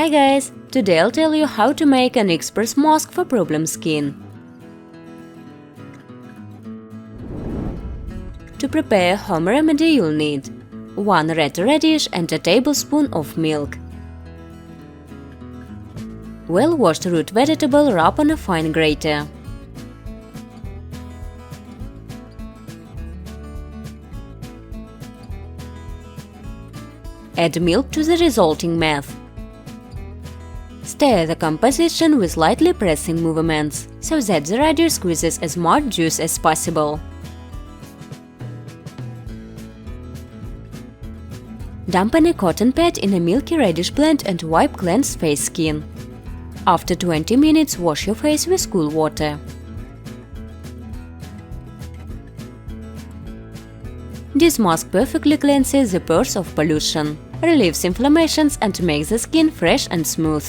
Hi guys! Today I'll tell you how to make an express mask for problem skin. To prepare home remedy you'll need 1 red radish and a tablespoon of milk. Well-washed root vegetable rub on a fine grater. Add milk to the resulting mass. Stir the composition with lightly pressing movements, so that the radish squeezes as much juice as possible. Dampen a cotton pad in a milky radish blend and wipe cleansed face skin. After 20 minutes, wash your face with cool water. This mask perfectly cleanses the pores of pollution, relieves inflammations and makes the skin fresh and smooth.